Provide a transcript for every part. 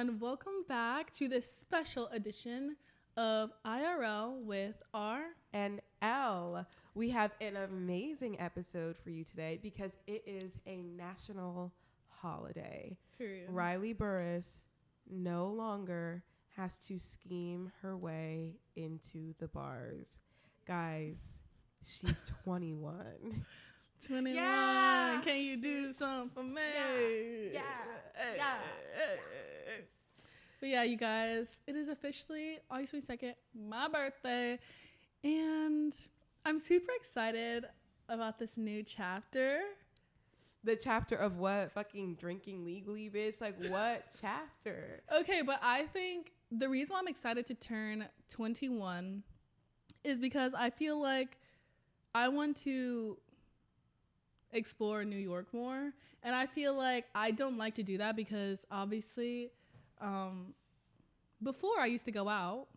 everyone. Welcome back to this special edition of IRL with R and L. We have an amazing episode for you today because it is a national holiday. Period. Riley Burris no longer has to scheme her way into the bars. Guys, she's 21. 21. Yeah. Can you do something for me? Yeah. But yeah, you guys, it is officially August 22nd, my birthday. And I'm super excited about this new chapter. The chapter of what? Fucking drinking legally, bitch? Like, what chapter? Okay, but I think the reason why I'm excited to turn 21 is because I feel like I want to explore New York more. And I feel like I don't like to do that because obviously before I used to go out,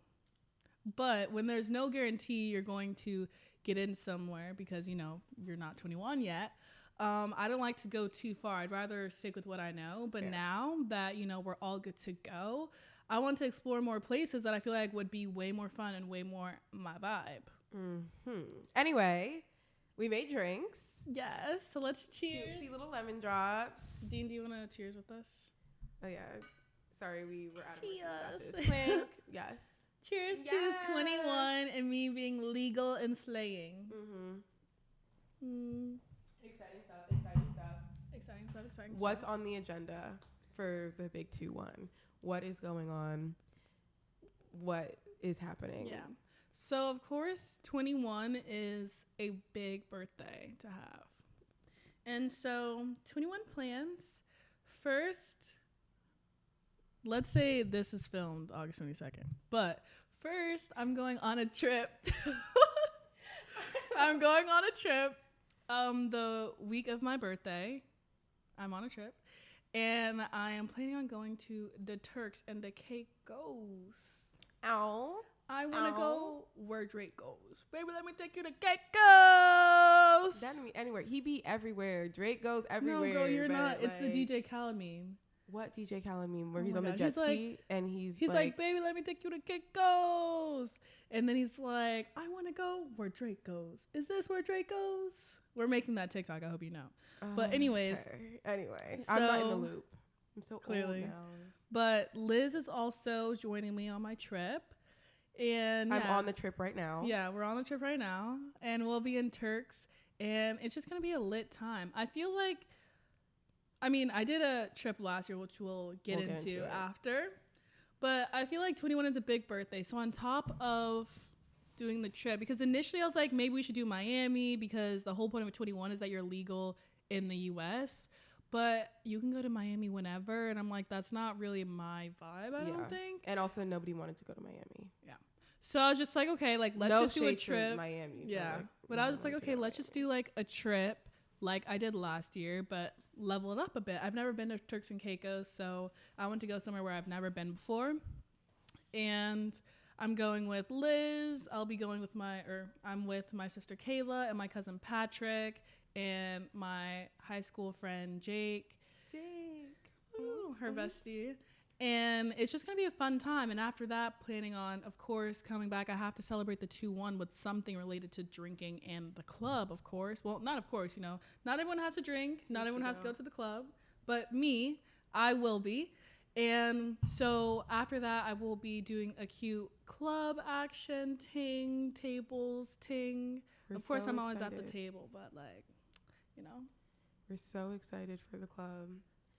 but when there's no guarantee you're going to get in somewhere because, you know, you're not 21 yet, I don't like to go too far. I'd rather stick with what I know. But now that, you know, we're all good to go, I want to explore more places that I feel like would be way more fun and way more my vibe. Mm-hmm. Anyway, we made drinks. Yes, so let's cheers. See little lemon drops. Dean, do you want to cheers with us? Oh, yeah. Sorry, we were out of Cheers. glasses. Clink. Yes. Cheers to 21 and me being legal and slaying. Exciting stuff. Exciting stuff. What's on the agenda for the big 2-1? What is going on? What is happening? Yeah. So, of course, 21 is a big birthday to have. And so, 21 plans. First, let's say this is filmed August 22nd. But first, I'm going on a trip. The week of my birthday. I'm on a trip. And I am planning on going to the Turks and the Caicos. Ow. I want to go where Drake goes. Baby, let me take you to Caicos. That mean anywhere. He be everywhere. Drake goes everywhere. No, girl, you're not. It's like, the DJ Khaled meme. What DJ Khaled meme? Where Oh he's my on the God. jet He's ski and he's like, baby, let me take you to Caicos. And then he's like, I want to go where Drake goes. Is this where Drake goes? We're making that TikTok. I hope you know. But anyways. Okay. Anyway, I'm not in the loop. I'm so clearly old now. But Liz is also joining me on my trip. And I'm on the trip right now. Yeah, we're on the trip right now. And we'll be in Turks. And it's just going to be a lit time. I feel like, I mean, I did a trip last year, which we'll get into after. But I feel like 21 is a big birthday. So on top of doing the trip, because initially I was like, maybe we should do Miami because the whole point of 21 is that you're legal in the U.S., but you can go to Miami whenever. And I'm like, that's not really my vibe, I don't think. And also nobody wanted to go to Miami. Yeah. So I was just like, okay, like, let's just do a trip. Miami. Yeah. But I was just like, okay, let's just do like a trip like I did last year, but level it up a bit. I've never been to Turks and Caicos, so I want to go somewhere where I've never been before. And I'm going with Liz. I'll be going with I'm with my sister Kayla and my cousin Patrick and my high school friend Jake. Ooh, her bestie. And it's just going to be a fun time. And after that, planning on, of course, coming back, I have to celebrate the 2-1 with something related to drinking and the club, of course. Well, not of course, you know. Not everyone has to drink. Not everyone has to go to the club. But me, I will be. And so after that, I will be doing a cute club action ting, tables ting. Of course, I'm always at the table, but like, you know. We're so excited for the club.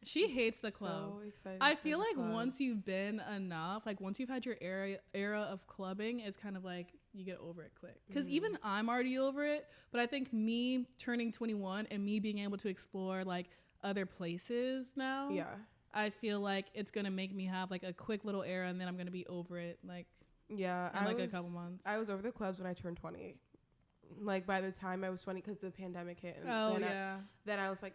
She hates the club. So excited. I feel like once you've been enough, like once you've had your era of clubbing, it's kind of like you get over it quick. Because even I'm already over it, but I think me turning 21 and me being able to explore like other places now, I feel like it's gonna make me have like a quick little era, and then I'm gonna be over it like in like a couple months. I was over the clubs when I turned 20. Like by the time I was 20, because the pandemic hit. And then I was like,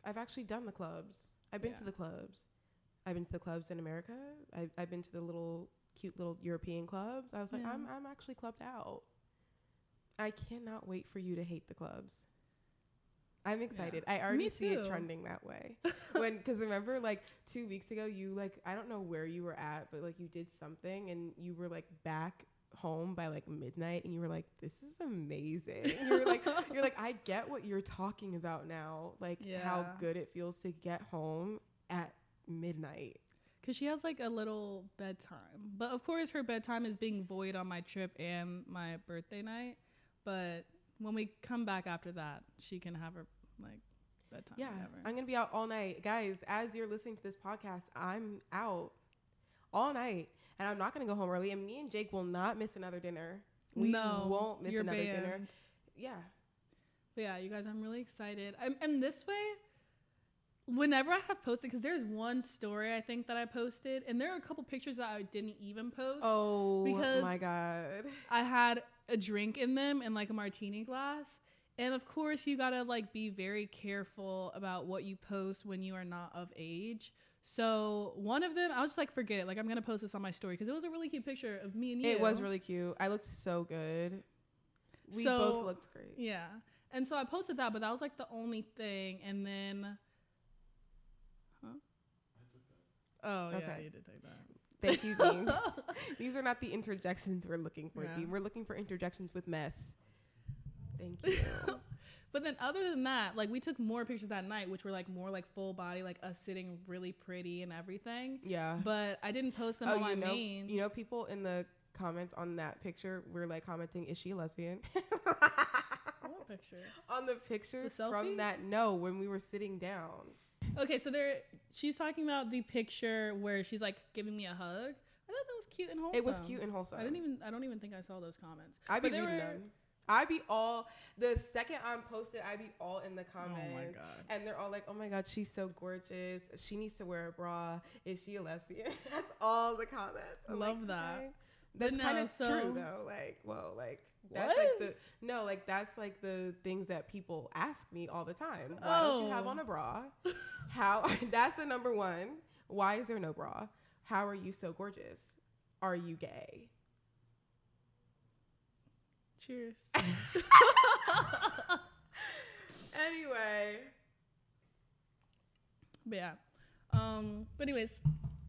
I've actually done the clubs. I've been to the clubs. I've been to the clubs in America. I've been to the cute little European clubs. I was like, I'm actually clubbed out. I cannot wait for you to hate the clubs. I'm excited. I already see it trending that way. Because remember, like 2 weeks ago, you like, I don't know where you were at, but like you did something and you were like back home by like midnight and you were like, this is amazing. you're like, I get what you're talking about now. Like how good it feels to get home at midnight. Because she has like a little bedtime. But of course her bedtime is being void on my trip and my birthday night. But when we come back after that, she can have her like bedtime. Yeah, I'm gonna be out all night, guys. As you're listening to this podcast, I'm out all night, and I'm not gonna go home early. And me and Jake will not miss another dinner. We won't miss another dinner. Yeah, but yeah, you guys, I'm really excited. And this way, whenever I have posted, because there's one story I think that I posted, and there are a couple pictures that I didn't even post. Oh, because my God, I had a drink in them in like a martini glass. And of course, you gotta like be very careful about what you post when you are not of age. So one of them, I was just like, forget it. Like, I'm gonna post this on my story because it was a really cute picture of me and you. It was really cute. I looked so good. We both looked great. Yeah. And so I posted that, but that was like the only thing. And then, I took that. Oh, okay. Yeah, you did take that. Thank you, Dean. These are not the interjections we're looking for, Dean. We're looking for interjections with mess. Thank you. But then other than that, like we took more pictures that night, which were like more like full body, like us sitting really pretty and everything. Yeah. But I didn't post them on my main. You know, people in the comments on that picture were like commenting, is she a lesbian? What picture? On the picture from that, when we were sitting down. Okay, so she's talking about the picture where she's like giving me a hug. I thought that was cute and wholesome. It was cute and wholesome. I don't even think I saw those comments. I'd be reading them. The second I'm posted, I be all in the comments. Oh my God. And they're all like, oh my God, she's so gorgeous. She needs to wear a bra. Is she a lesbian? That's all the comments. I love that. Okay. That's kind of true though. Like, whoa, like that's like that's like the things that people ask me all the time. Why don't you have on a bra? That's the number one. Why is there no bra? How are you so gorgeous? Are you gay? Cheers. Anyway. But yeah. But anyways,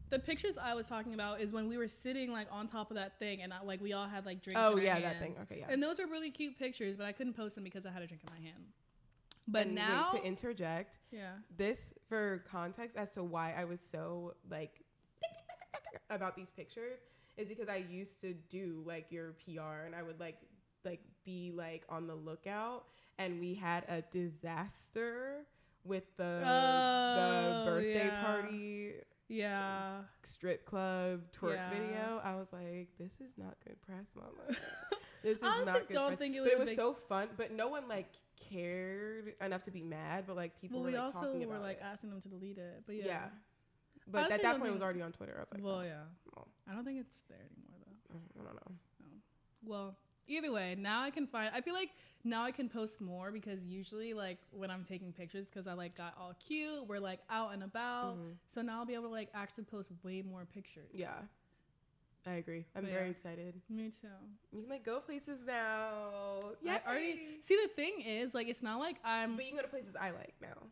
the pictures I was talking about is when we were sitting like on top of that thing and like we all had like drinks in our hands. That thing. Okay, yeah. And those were really cute pictures, but I couldn't post them because I had a drink in my hand. But and now to interject. Yeah. This for context as to why I was so like about these pictures is because I used to do like your PR and I would like be like on the lookout, and we had a disaster with the birthday party strip club twerk video. I was like, this is not good press, mama. This is not good press. Think it was, but it was so fun, but no one like cared enough to be mad, but like people were like talking about it. Like asking them to delete it, but but at that point it was already on Twitter. I was like, I don't think it's there anymore though. I don't know. No. Well, either way, I feel like now I can post more because usually like when I'm taking pictures, because I like got all cute, we're like out and about. Mm-hmm. So now I'll be able to like actually post way more pictures. Yeah. I agree. I'm very excited. Me too. You can like go places now. Yeah. I already see, the thing is like it's not like I'm But you can go to places I like now.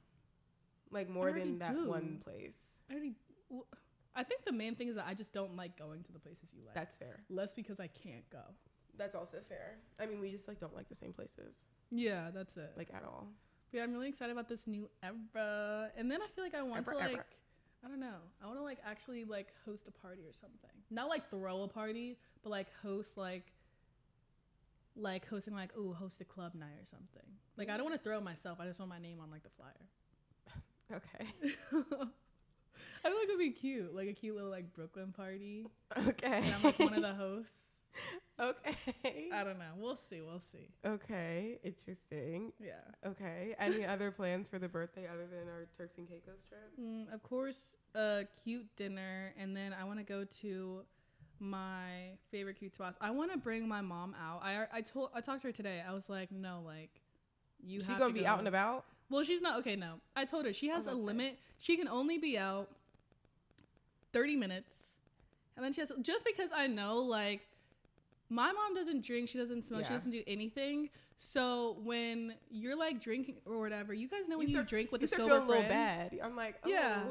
Like more than that one place. I think the main thing is that I just don't like going to the places you like. That's fair. Less because I can't go. That's also fair. I mean, we just like don't like the same places. Yeah, that's it. Like at all. But yeah, I'm really excited about this new era. And then I feel like I want to like I don't know. I want to like actually like host a party or something. Not like throw a party, but like host like hosting like host a club night or something. Like I don't want to throw myself. I just want my name on like the flyer. Okay. I feel like it'd be cute, like a cute little like Brooklyn party. Okay. And I'm like one of the hosts. Okay. I don't know. We'll see. Okay. Interesting. Yeah. Okay. Any other plans for the birthday other than our Turks and Caicos trip? Of course, a cute dinner, and then I want to go to my favorite cute spots. I want to bring my mom out. I talked to her today. I was like, no, like you. She's gonna be out and about. Well, she's not. Okay, no. I told her she has a limit. She can only be out 30 minutes, and then she has just because I know like. My mom doesn't drink. She doesn't smoke. Yeah. She doesn't do anything. So when you're like drinking or whatever, you guys know when you drink with a sober friend. A little bad. I'm like, oh. Yeah.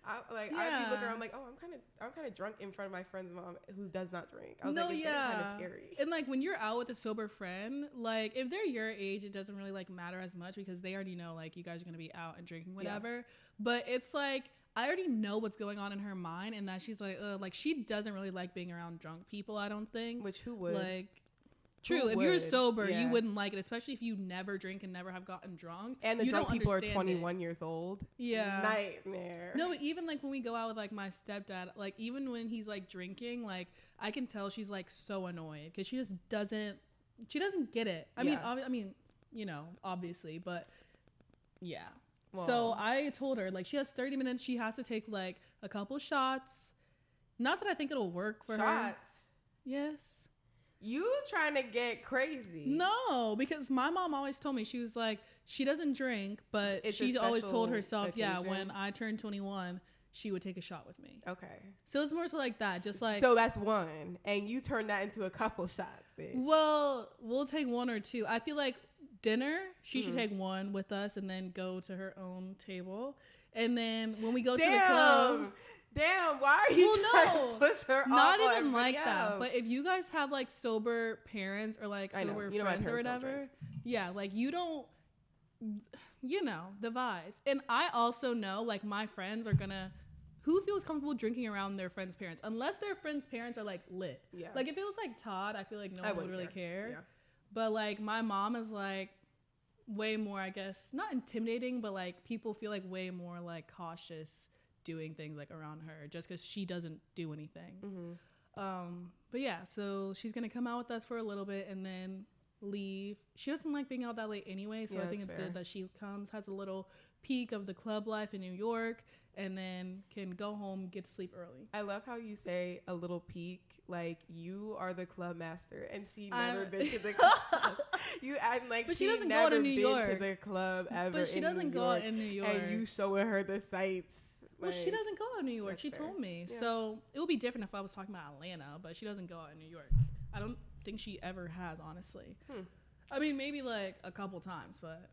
I'd be looking around like, oh, I'm kind of drunk in front of my friend's mom who does not drink. I was like, it's kind of scary. And like when you're out with a sober friend, like if they're your age, it doesn't really like matter as much because they already know like you guys are gonna be out and drinking whatever. Yeah. But it's like I already know what's going on in her mind, and that she's like she doesn't really like being around drunk people. I don't think. Which who would? Like. True. If you're sober, you wouldn't like it, especially if you never drink and never have gotten drunk. And the drunk people are 21 years old. Yeah. Nightmare. No, but even like when we go out with like my stepdad, like even when he's like drinking, like I can tell she's like so annoyed because she just doesn't get it. I mean, you know, obviously, but yeah. Well, so I told her like she has 30 minutes. She has to take like a couple shots. Not that I think it'll work for her. Shots? Yes. You trying to get crazy? No, because my mom always told me, she was like, she doesn't drink, but she always told herself, when I turned 21, she would take a shot with me. Okay. So it's more so like that, just like. So that's one, and you turned that into a couple shots, bitch. Well, we'll take one or two. I feel like dinner, she should take one with us and then go to her own table. And then when we go to the club. Damn, why are you trying to push her off? Not even like that. But if you guys have like sober parents or like sober friends or whatever, like you don't, you know, the vibes. And I also know like my friends are gonna, who feels comfortable drinking around their friends' parents? Unless their friends' parents are like lit. Yeah. Like if it was like Todd, I feel like no one would really care. Yeah. But like my mom is like way more, I guess, not intimidating, but like people feel like way more like cautious doing things like around her just because she doesn't do anything. But yeah, so she's gonna come out with us for a little bit and then leave. She doesn't like being out that late anyway, so I think it's good that she comes, has a little peek of the club life in New York, and then can go home, get to sleep early. I love how you say a little peek, like you are the club master and she never been to the club. You act like she doesn't never go to New York. To the club ever. But she doesn't go out in New York. And you showing her the sights. Well, she doesn't go out in New York. She told me. Yeah. So it would be different if I was talking about Atlanta, but she doesn't go out in New York. I don't think she ever has, honestly. I mean, maybe like a couple times, but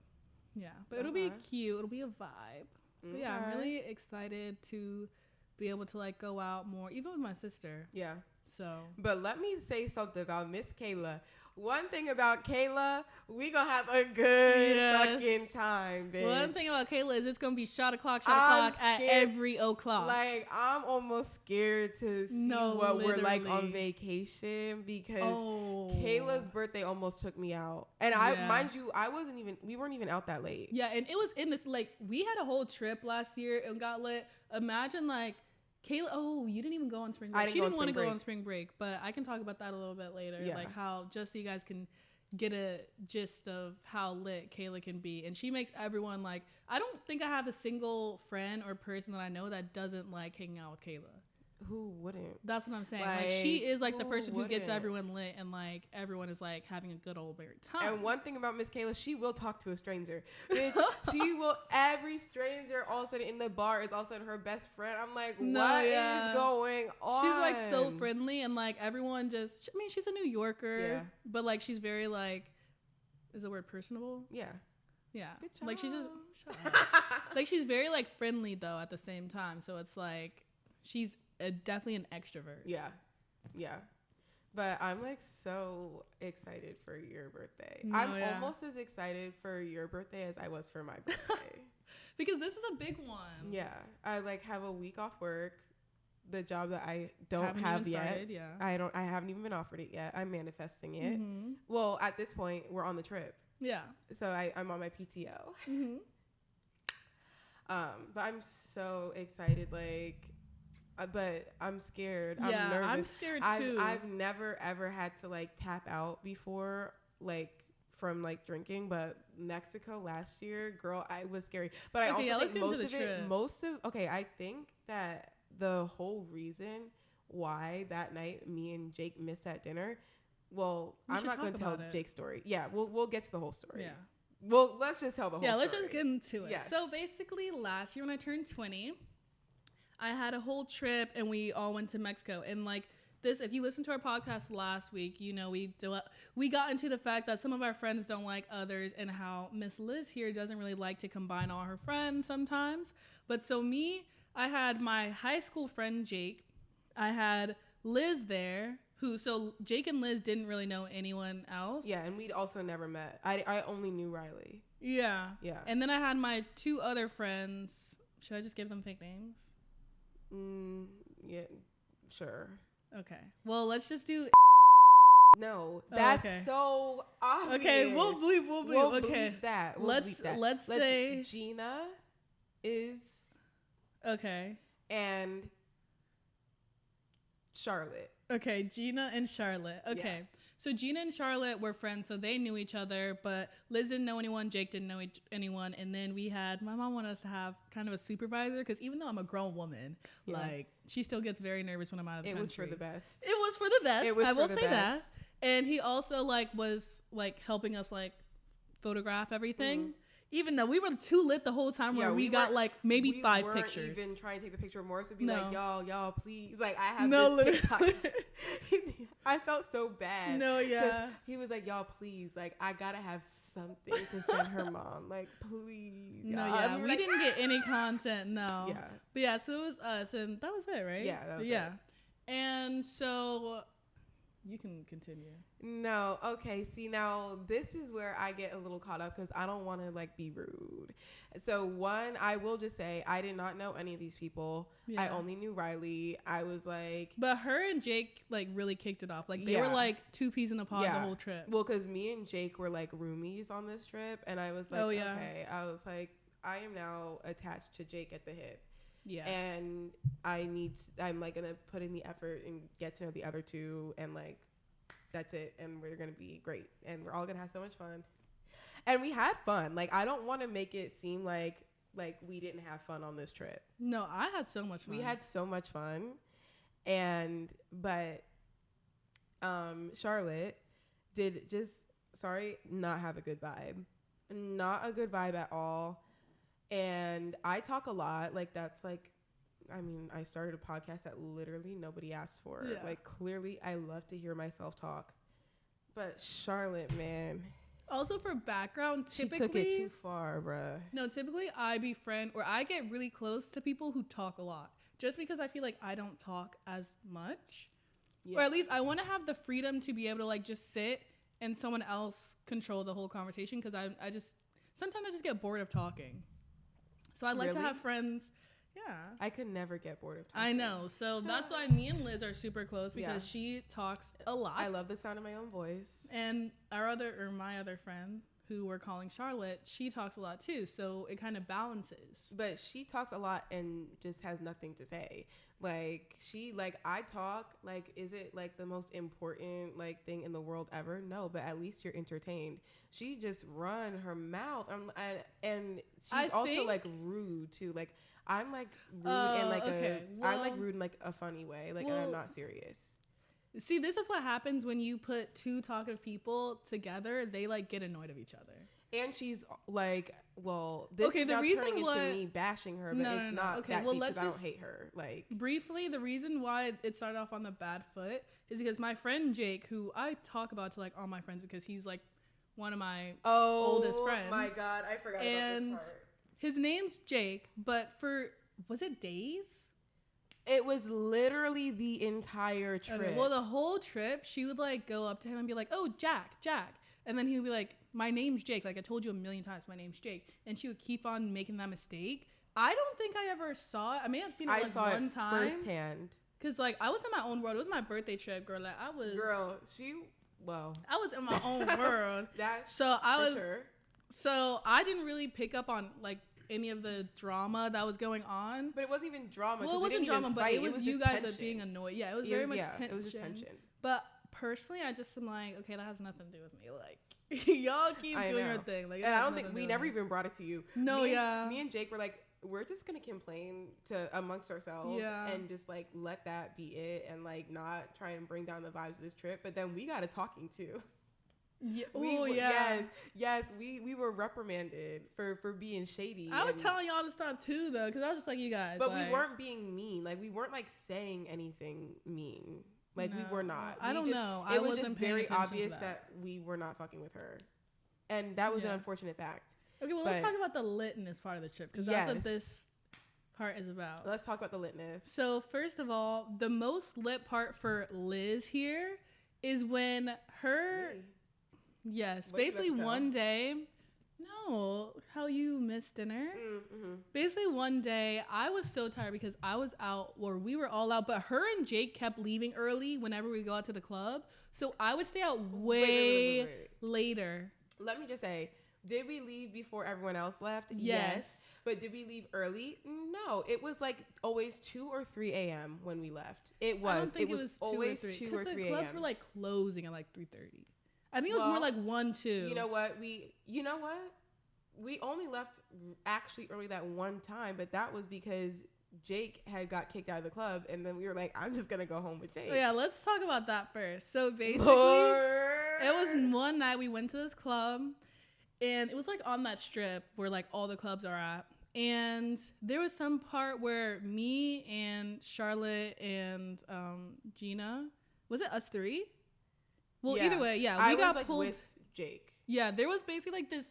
yeah. But it'll be cute. It'll be a vibe. But yeah, I'm really excited to be able to like go out more, even with my sister. Yeah. So. But let me say something about Miss Kayla. One thing about Kayla, we gonna have a good fucking time, bitch. One thing about Kayla is it's gonna be shot o'clock at every o'clock. Like, I'm almost scared to see what we're like on vacation because Kayla's birthday almost took me out. And mind you, we weren't even out that late. Yeah, and it was in this, like, we had a whole trip last year and got lit. Imagine, like, Kayla, you didn't even go on spring break. She didn't want to go on spring break, but I can talk about that a little bit later. Yeah. Like how, just so you guys can get a gist of how lit Kayla can be. And she makes everyone like, I don't think I have a single friend or person that I know that doesn't like hanging out with Kayla. Who wouldn't? That's what I'm saying. Like she is like the person who gets everyone lit and like everyone is like having a good old weird time. And one thing about Miss Kayla, she will talk to a stranger. Bitch, she will, every stranger all of a sudden in the bar is all of a sudden her best friend. I'm like, what is going on? She's like so friendly and like everyone just, I mean, she's a New Yorker, but like she's very like, is the word personable? Yeah. Yeah. Like she's just, like she's very like friendly though at the same time. So it's like, she's definitely an extrovert. Yeah. But I'm like so excited for your birthday. I'm almost as excited for your birthday as I was for my birthday. Because this is a big one. Yeah. I like have a week off work. The job that I don't have yet. I haven't even been offered it yet. I'm manifesting it. Well, at this point, we're on the trip. Yeah. So I'm on my PTO. But I'm so excited, like. But I'm scared. I'm nervous. I'm scared too. I've never ever had to like tap out before, like from like drinking. But Mexico last year, girl, I was scary. But I also think I think that the whole reason why that night me and Jake missed that dinner. Well, I'm not going to tell Jake's story. Yeah, we'll get to the whole story. Yeah. Well, let's just tell the whole story. Yeah, let's just get into it. Yes. So basically, last year when I turned 20. I had a whole trip and we all went to Mexico, and like this, if you listened to our podcast last week, you know, we got into the fact that some of our friends don't like others and how Miss Liz here doesn't really like to combine all her friends sometimes. But so I had my high school friend, Jake. I had Liz there, so Jake and Liz didn't really know anyone else. Yeah, and we'd also never met. I only knew Riley. Yeah. Yeah. And then I had my 2 other friends. Should I just give them fake names? Yeah, sure. Okay. Well, let's just do... No, that's so obvious. Okay, we'll bleep. Okay. Bleep that. Let's say Gina is... Okay. And Charlotte. Okay, Gina and Charlotte. Okay. Yeah. So Gina and Charlotte were friends, so they knew each other, but Liz didn't know anyone, Jake didn't know anyone, and then my mom wanted us to have kind of a supervisor, because even though I'm a grown woman, like, she still gets very nervous when I'm out of the country. It was for the best. It was for the best. I will say that. And he also, was, helping us, photograph everything. Mm-hmm. Even though we were too lit the whole time, where we got maybe 5 pictures. We weren't even trying to take the picture. Morris would be like, y'all, please. I have this TikTok. I felt so bad. No, yeah. He was like, y'all, please. I gotta have something to send her mom. Please. No, yeah. We didn't get any content, no. Yeah. But yeah, so it was us, and that was it, right? Yeah, that was it. And so... You can continue. No. Okay. See, now this is where I get a little caught up because I don't want to be rude. So one, I will just say I did not know any of these people. Yeah. I only knew Riley. I was but her and Jake really kicked it off. They were 2 peas in a pod the whole trip. Well, because me and Jake were roomies on this trip, and I was okay. I was I am now attached to Jake at the hip. Yeah. And I'm gonna put in the effort and get to know the other 2, and that's it, and we're gonna be great, and we're all gonna have so much fun. And we had fun. I don't want to make it seem like we didn't have fun on this trip. No, I had so much fun. We had so much fun. But Charlotte did not have a good vibe. Not a good vibe at all. And I talk a lot. I started a podcast that literally nobody asked for. Yeah. Clearly, I love to hear myself talk. But Charlotte, man. Also, for background, typically... She took it too far, bruh. No, typically I befriend, or I get really close to people who talk a lot. Just because I feel like I don't talk as much. Yeah. Or at least I want to have the freedom to be able to, just sit and someone else control the whole conversation. Because sometimes I just get bored of talking. So I'd like to have friends. Yeah. I could never get bored of talking. I know. So that's why me and Liz are super close, because she talks a lot. I love the sound of my own voice. And my other friend, who we're calling Charlotte, she talks a lot too. So it kind of balances. But she talks a lot and just has nothing to say. I talk, is it the most important thing in the world ever? No, but at least you're entertained. She just run her mouth, and she's also rude too. I'm rude I'm rude in a funny way. And I'm not serious. See, this is what happens when you put 2 talkative people together. They get annoyed of each other. And she's this is now turning into me bashing her, but it's not okay, that deep because I don't hate her. Briefly, the reason why it started off on the bad foot is because my friend Jake, who I talk about to all my friends because he's one of my oldest friends. Oh my God, I forgot about this part. His name's Jake, but was it days? It was literally the entire trip. Okay, well, the whole trip, she would go up to him and be like, "Oh, Jack." And then he would be like, "My name's Jake. I told you a million times, my name's Jake." And she would keep on making that mistake. I don't think I ever saw it. I may have seen it one time. Firsthand. Because I was in my own world. It was my birthday trip, girl. I was in my own world. So I didn't really pick up on any of the drama that was going on. But it wasn't even drama. Well, it wasn't drama, but it was you guys being annoyed. Yeah, it was very much tension. It was just tension. But personally, I just am okay, that has nothing to do with me. Y'all keep doing your thing. And I don't think we never even brought it to you. No, Me and Jake were we're just gonna complain amongst ourselves and just let that be it and not try and bring down the vibes of this trip. But then we got a talking to. Yeah. Yes. We were reprimanded for being shady. I was telling y'all to stop too, though, because I was just you guys. But we weren't being mean. We weren't saying anything mean. Like, we were not. I don't know. It was just very obvious that we were not fucking with her. And that was an unfortunate fact. Okay, well, let's talk about the litness part of the trip, because that's what this part is about. Let's talk about the litness. So, first of all, the most lit part for Liz here is when her... Really? Yes. What, basically, one day... No, how you missed dinner. Mm-hmm. Basically, one day I was so tired because I was out, or we were all out, but her and Jake kept leaving early whenever we go out to the club. So I would stay out way later. Let me just say, did we leave before everyone else left? Yes. But did we leave early? No. It was like always 2 or 3 a.m. when we left. It was. I don't think it was always 2 or 3 a.m. Because the clubs were like closing at like 3:30. I think it was more like 1, 2. You know what? We only left actually early that one time, but that was because Jake had got kicked out of the club, and then we were like, I'm just going to go home with Jake. Oh, yeah, let's talk about that first. So basically, it was one night we went to this club, and it was like on that strip where like all the clubs are at. And there was some part where me and Charlotte and Gina, was it us three? Well, either way, we got pulled with Jake. Yeah, there was basically like this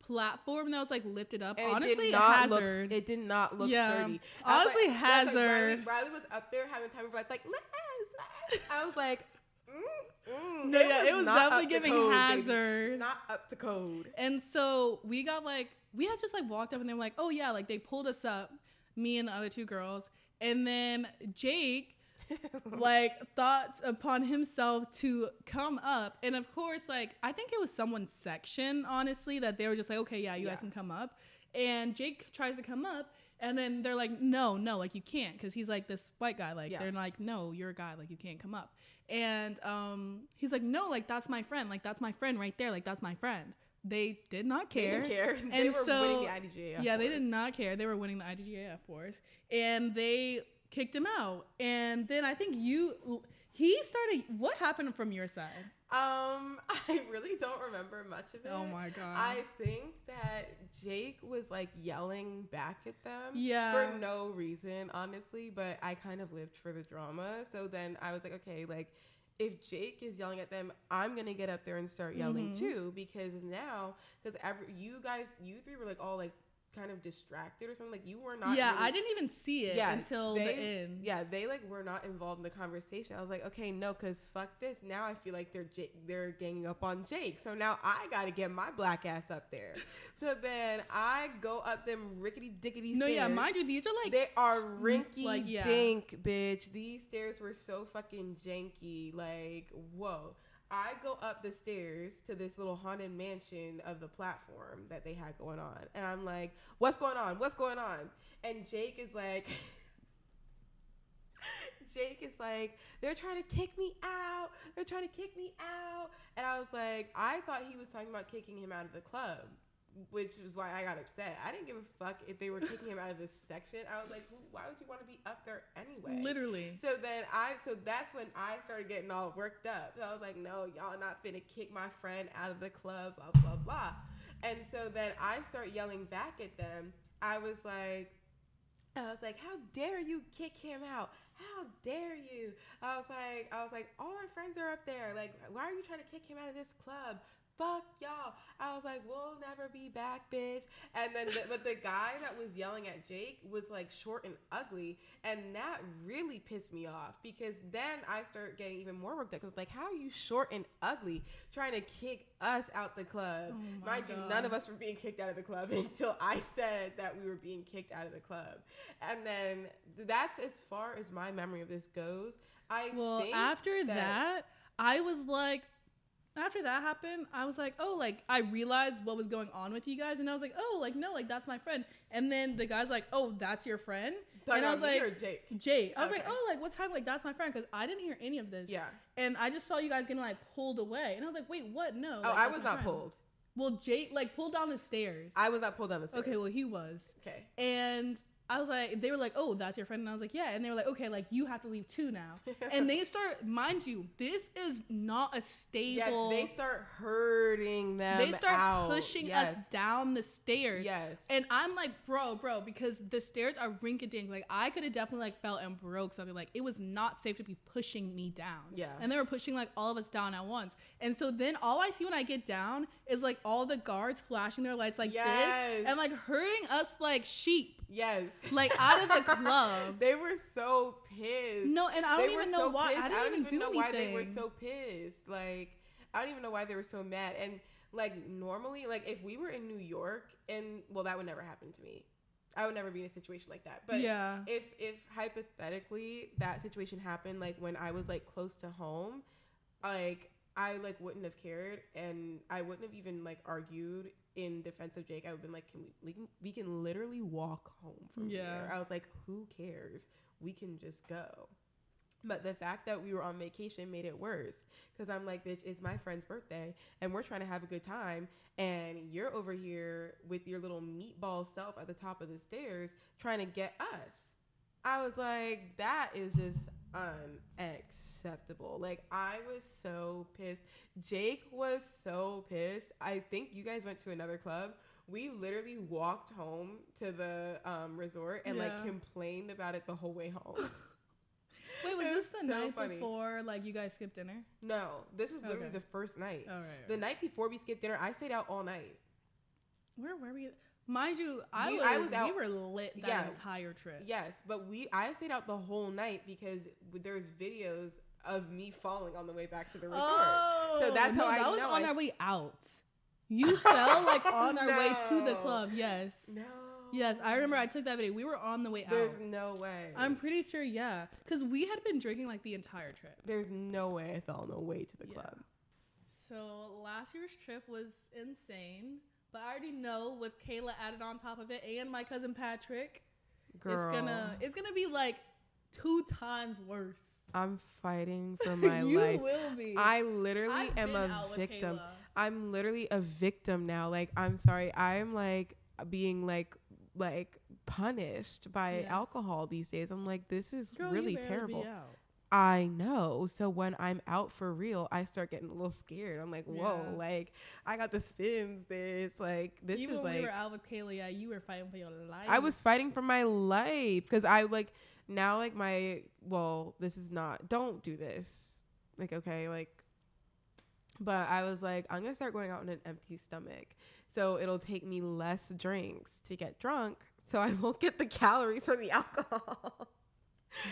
platform that was like lifted up. And honestly, Hazard. It did not look sturdy. Honestly, Hazard. Riley was up there having time of like, Liz. I was like, No, it was definitely giving code, Hazard. Baby. Not up to code. And so we got like, we had just like walked up and they were like, oh yeah, like they pulled us up, me and the other 2 girls. And then Jake like thought upon himself to come up, and of course, like I think it was someone's section, honestly, that they were just like, okay, you guys can come up. And Jake tries to come up, and then they're like, no, like you can't, because he's like this white guy, like they're like, no, you're a guy, like you can't come up. And he's like, no, like that's my friend right there, like that's my friend. They did not care. They didn't care. And they were winning the IDGAF wars. They did not care. They were winning the IDGAF wars, and they kicked him out. And then I think he started. What happened from your side? I really don't remember much of it. Oh my god. I think that Jake was like yelling back at them. Yeah. For no reason, honestly, but I kind of lived for the drama. So then I was like, okay, like if Jake is yelling at them, I'm going to get up there and start yelling too, because you 3 were like all like kind of distracted or something, like you were not I didn't even see it until the end. They like were not involved in the conversation. I was like, okay, no, because fuck this. Now I feel like they're ganging up on Jake, so now I gotta get my black ass up there. So then I go up them rickety dickety stairs. Mind you, these are like, they are rinky dink, bitch. These stairs were so fucking janky, like whoa. I go up the stairs to this little haunted mansion of the platform that they had going on. And I'm like, what's going on? And Jake is like, they're trying to kick me out. And I was like, I thought he was talking about kicking him out of the club, which was why I got upset. I didn't give a fuck if they were kicking him out of this section. I was like, why would you want to be up there anyway? Literally. So that's when I started getting all worked up. So I was like, no, y'all not finna kick my friend out of the club, blah, blah, blah. And so then I start yelling back at them. I was like, how dare you kick him out? How dare you? I was like, all our friends are up there. Like, why are you trying to kick him out of this club? Fuck y'all. I was like, we'll never be back, bitch. And then, but the guy that was yelling at Jake was like short and ugly. And that really pissed me off, because then I started getting even more worked up. Because like, how are you short and ugly trying to kick us out the club? Oh Mind you, none of us were being kicked out of the club until I said that we were being kicked out of the club. And then that's as far as my memory of this goes. After that, I was like, after that happened, I was like, oh, like, I realized what was going on with you guys. And I was like, oh, like, no, like, that's my friend. And then the guy's like, oh, that's your friend? And I was like, Jake. I was like, oh, like, what's happening? Like, that's my friend. Because I didn't hear any of this. Yeah. And I just saw you guys getting, like, pulled away. And I was like, wait, what? No. Oh, like, I was not pulled. Well, Jake, like, pulled down the stairs. I was not pulled down the stairs. Okay, well, he was. Okay. And I was like, they were like, oh, that's your friend. And I was like, yeah. And they were like, okay, like, you have to leave too now. And they start, mind you, this is not a stable. Yes, they start hurting them. They start out. pushing us down the stairs. Yes. And I'm like, bro, because the stairs are rink-a-dink. Like, I could have definitely, like, fell and broke something. Like, it was not safe to be pushing me down. Yeah. And they were pushing, like, all of us down at once. And so then all I see when I get down is, like, all the guards flashing their lights like this. And, like, hurting us like sheep. Yes. Like, out of the club. They were so pissed. No, and I don't even know why. I didn't even know why they were so pissed. Like, I don't even know why they were so mad. And, like, normally, like, if we were in New York, and, well, that would never happen to me. I would never be in a situation like that. But yeah. if hypothetically that situation happened, like, when I was, like, close to home, like, I, like, wouldn't have cared, and I wouldn't have even, like, argued in defense of Jake. I would have been like, we can literally walk home from here. I was like, who cares? We can just go. But the fact that we were on vacation made it worse, because I'm like, bitch, it's my friend's birthday, and we're trying to have a good time, and you're over here with your little meatball self at the top of the stairs trying to get us. I was like, that is just unacceptable. Like, I was so pissed. Jake was so pissed. I think you guys went to another club. We literally walked home to the resort and like complained about it the whole way home. Wait, was this the night before, like, you guys skipped dinner? No, this was literally the first night. Oh, right. The night before we skipped dinner, I stayed out all night. Where were we? Mind you, we were lit that entire trip. Yes, but I stayed out the whole night because there's videos of me falling on the way back to the resort. Oh, so that's how I know. That was on our way out. You fell, like, on our way to the club. Yes. No. Yes, I remember I took that video. We were on the way out. There's no way. I'm pretty sure, yeah. Because we had been drinking, like, the entire trip. There's no way I fell on the way to the club. So last year's trip was insane. But I already know with Kayla added on top of it and my cousin Patrick, girl, it's gonna be like 2 times worse. I'm fighting for my life. You will be. I literally am a victim. I'm literally a victim now. Like, I'm sorry. I'm like being like punished by alcohol these days. I'm like, this is really terrible. I know. So when I'm out for real, I start getting a little scared. I'm like, whoa, like, I got the spins. This, like, this even is like. Even when we were out with Kayla, you were fighting for your life. I was fighting for my life because I, like, now, like, this is not, don't do this. Like, okay, like, but I was like, I'm going to start going out on an empty stomach. So it'll take me less drinks to get drunk. So I won't get the calories from the alcohol.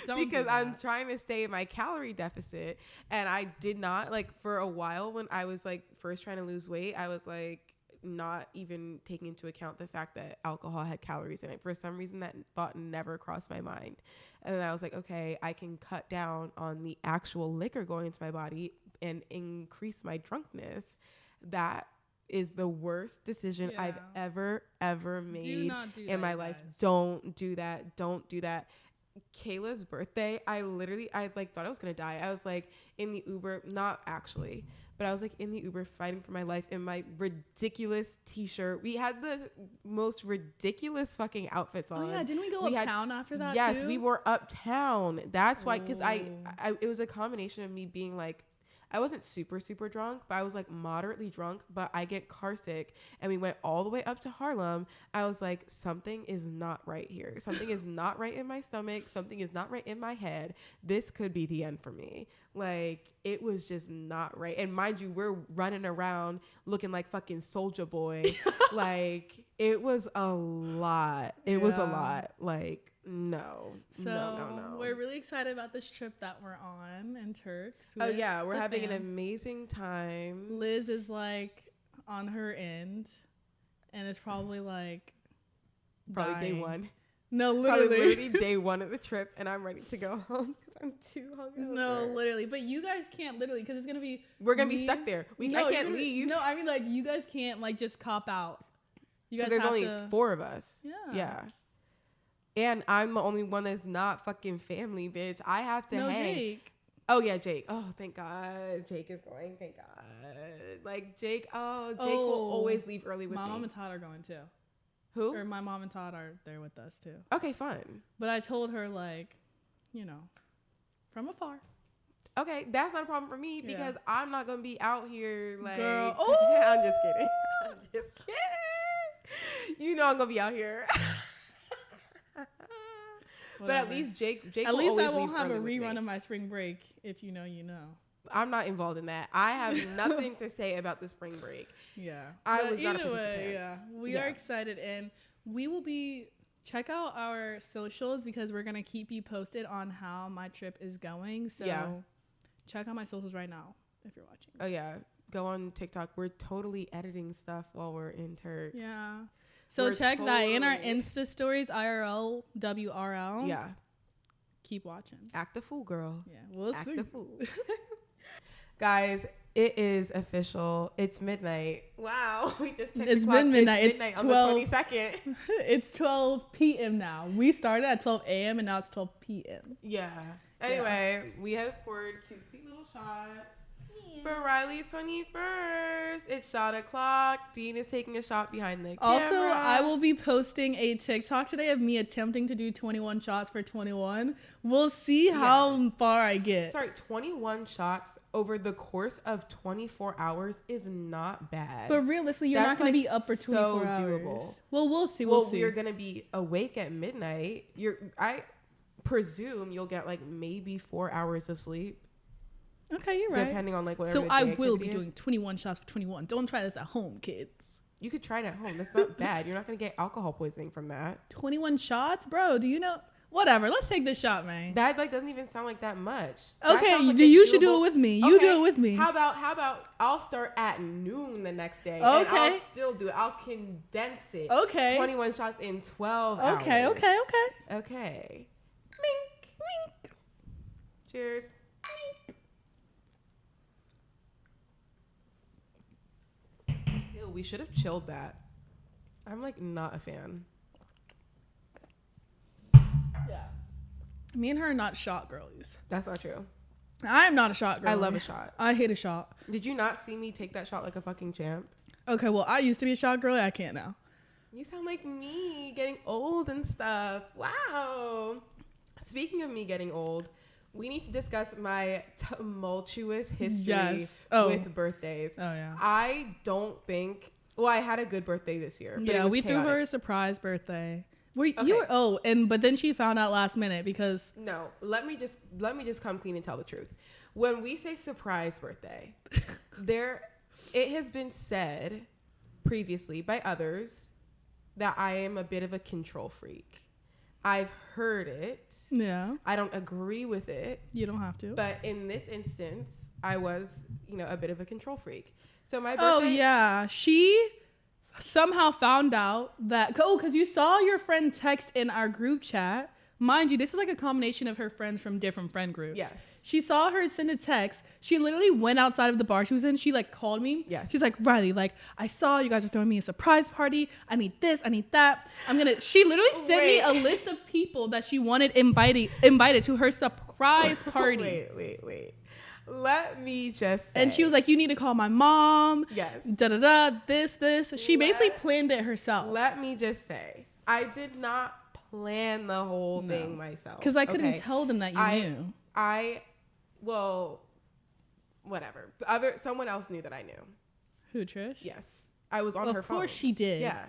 Because I'm trying to stay in my calorie deficit. And I did not, like, for a while when I was, like, first trying to lose weight, I was, like, not even taking into account the fact that alcohol had calories in it. For some reason, that thought never crossed my mind. And then I was like, okay, I can cut down on the actual liquor going into my body and increase my drunkenness. That is the worst decision I've ever made in my life. Don't do that. Don't do that. Kayla's birthday, I like thought I was gonna die. I was like in the Uber, not actually, but I was like in the Uber fighting for my life in my ridiculous t-shirt. We had the most ridiculous fucking outfits on. Oh yeah, didn't we go uptown after that? Yes, we were uptown. That's why, because I it was a combination of me being like, I wasn't super drunk, but I was like moderately drunk, but I get car sick, and we went all the way up to Harlem. I was like, something is not right here. Something is not right in my stomach. Something is not right in my head. This could be the end for me. Like, it was just not right. And mind you, we're running around looking like fucking Soulja Boy. Like, it was a lot. It was a lot. Like, no. We're really excited about this trip that we're on in Turks. Oh yeah, we're having an amazing time. Liz is like on her end, and it's probably like day 1. No, literally day 1 of the trip, and I'm ready to go home because I'm too hungover. No, literally, but you guys can't literally because it's gonna be. We're gonna be stuck there. I can't leave. No, I mean, like, you guys can't like just cop out. You guys there's only 4 of us. Yeah. And I'm the only one that's not fucking family, bitch. I have to hang. Jake. Oh, yeah, Jake. Oh, thank God. Jake is going. Thank God. Like, Jake will always leave early with me. My mom and Todd are going, too. Who? Or my mom and Todd are there with us too. Okay, fun. But I told her, like, you know, from afar. Okay, that's not a problem for me because I'm not gonna be out here like. Girl, I'm just kidding. I'm just kidding. You know I'm gonna be out here. But at least Jake. At least I won't have a rerun of my spring break. If you know, you know. I'm not involved in that. I have nothing to say about the spring break. Yeah, I but was not a either participant. way, yeah, we are excited, and we will be. Check out our socials because we're gonna keep you posted on how my trip is going. So check out my socials right now if you're watching. Oh yeah, go on TikTok. We're totally editing stuff while we're in Turks. Yeah. So check that in our Insta stories, IRL WRL. Yeah. Keep watching. Act a fool, girl. Yeah, we'll see. Act a fool. Guys, it is official. It's midnight. Wow. We just checked It's been midnight. It's midnight on the 22nd. It's 12 p.m. now. We started at 12 a.m. and now it's 12 p.m. Yeah. Anyway, we have poured cutesy little shots for Riley's 21st. It's shot o'clock. Dean is taking a shot behind the camera. Also, I will be posting a TikTok today of me attempting to do 21 shots for 21. We'll see how far I get. Sorry, 21 shots over the course of 24 hours is not bad. But realistically, you're not going to be up for 24 hours. Doable. Well, we'll see. We'll see. You're going to be awake at midnight. I presume you'll get like maybe 4 hours of sleep. Okay, you're right. Depending on like whatever. So I will be doing 21 shots for 21. Don't try this at home, kids. You could try it at home. That's not bad. You're not gonna get alcohol poisoning from that. 21 shots, bro. Do you know? Whatever. Let's take this shot, man. That like doesn't even sound like that much. Okay, like you should do it with me. You do it with me. How about I'll start at noon the next day. Okay. And I'll still do it. I'll condense it. Okay. 21 shots in 12 hours. Okay. Okay. Mink, mink. Cheers. Ew, we should have chilled that. I'm like not a fan. Yeah. Me and her are not shot girlies. That's not true. I'm not a shot girl. I love a shot. I hate a shot. Did you not see me take that shot like a fucking champ? Okay, well, I used to be a shot girly. I can't now. You sound like me getting old and stuff. Wow. Speaking of me getting old, we need to discuss my tumultuous history with birthdays. Oh, yeah. I don't think... Well, I had a good birthday this year. But yeah, we chaotic. threw her a surprise birthday. But then she found out last minute because... No, let me just come clean and tell the truth. When we say surprise birthday, it has been said previously by others that I am a bit of a control freak. I've heard it. Yeah. I don't agree with it. You don't have to. But in this instance, I was, a bit of a control freak. So my birthday... Oh, yeah. She somehow found out that... because you saw your friend text in our group chat. Mind you, this is like a combination of her friends from different friend groups. Yes. She saw her send a text. She literally went outside of the bar she was in. She called me. Yes. She's like, Riley, I saw you guys are throwing me a surprise party. I need this. I need that. She literally sent me a list of people that she wanted invited to her surprise party. Wait. Let me just say. And she was like, you need to call my mom. Yes. This. She basically planned it herself. Let me just say, I did not plan the whole thing myself. Because I couldn't tell them that you knew. Well, whatever. Someone else knew that I knew. Who, Trish? Yes. I was on her phone. Of course she did. Yeah.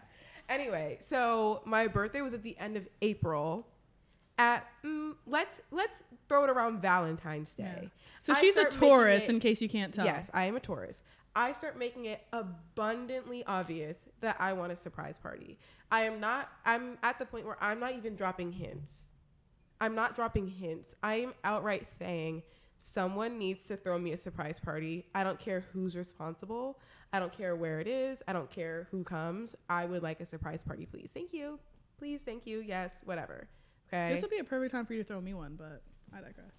Anyway, so my birthday was at the end of April. At let's throw it around Valentine's Day. Yeah. So she's a Taurus, in case you can't tell. Yes, I am a Taurus. I start making it abundantly obvious that I want a surprise party. I'm at the point where I'm not even dropping hints. I'm not dropping hints. I am outright saying someone needs to throw me a surprise party. I don't care who's responsible. I don't care where it is. I don't care who comes. I would like a surprise party, please. Thank you. Please, thank you. Yes, whatever. Okay. This would be a perfect time for you to throw me one, but I digress.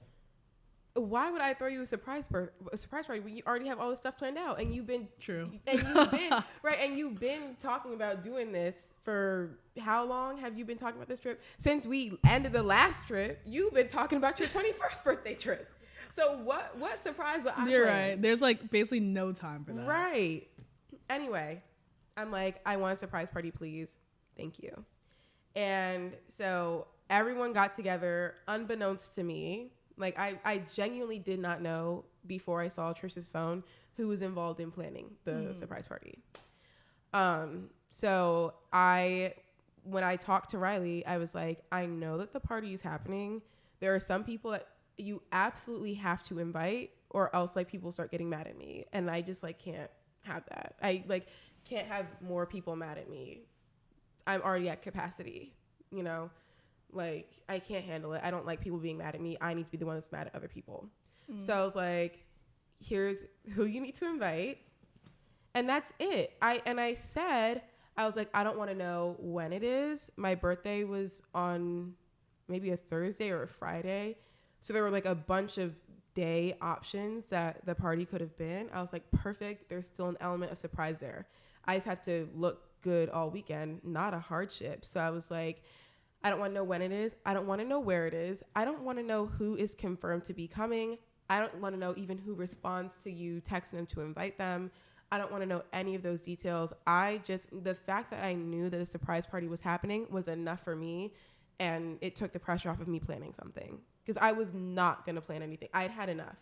Why would I throw you a surprise party when you already have all this stuff planned out and you've been you've been talking about doing this for how long have you been talking about this trip? Since we ended the last trip, you've been talking about your 21st birthday trip. So what surprise would I You're plan? right. There's basically no time for that. Right. Anyway, I'm like, I want a surprise party, please. Thank you. And so everyone got together, unbeknownst to me. Like, I genuinely did not know before I saw Trish's phone who was involved in planning the surprise party. So when I talked to Riley, I was like, I know that the party is happening. There are some people that you absolutely have to invite, or else like people start getting mad at me. And I just like can't have that. I like can't have more people mad at me. I'm already at capacity, you know? Like, I can't handle it. I don't like people being mad at me. I need to be the one that's mad at other people. So I was like, here's who you need to invite. And that's it. I said, I was like, I don't want to know when it is. My birthday was on maybe a Thursday or a Friday. So there were like a bunch of day options that the party could have been. I was like, perfect. There's still an element of surprise there. I just have to look good all weekend, not a hardship. So I was like, I don't want to know when it is. I don't want to know where it is. I don't want to know who is confirmed to be coming. I don't want to know even who responds to you texting them to invite them. I don't want to know any of those details. The fact that I knew that a surprise party was happening was enough for me. And it took the pressure off of me planning something, because I was not going to plan anything. I'd had enough.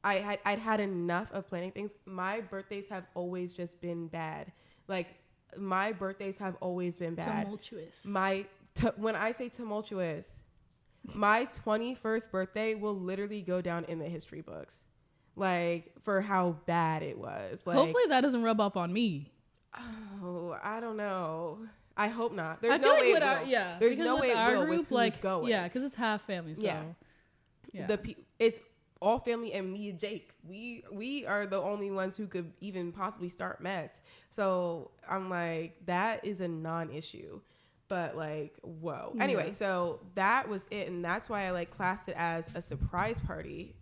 I'd had enough of planning things. My birthdays have always just been bad. Like, my birthdays have always been bad. Tumultuous. When I say tumultuous, my 21st birthday will literally go down in the history books, like, for how bad it was. Like, hopefully that doesn't rub off on me. Oh, I don't know. I hope not. There's no way it will. There's no way it will with who's like, going. Yeah, because it's half family. So yeah. It's all family and me and Jake. We are the only ones who could even possibly start mess. So I'm like, that is a non-issue. But like, whoa. Yeah. Anyway, so that was it. And that's why I like classed it as a surprise party.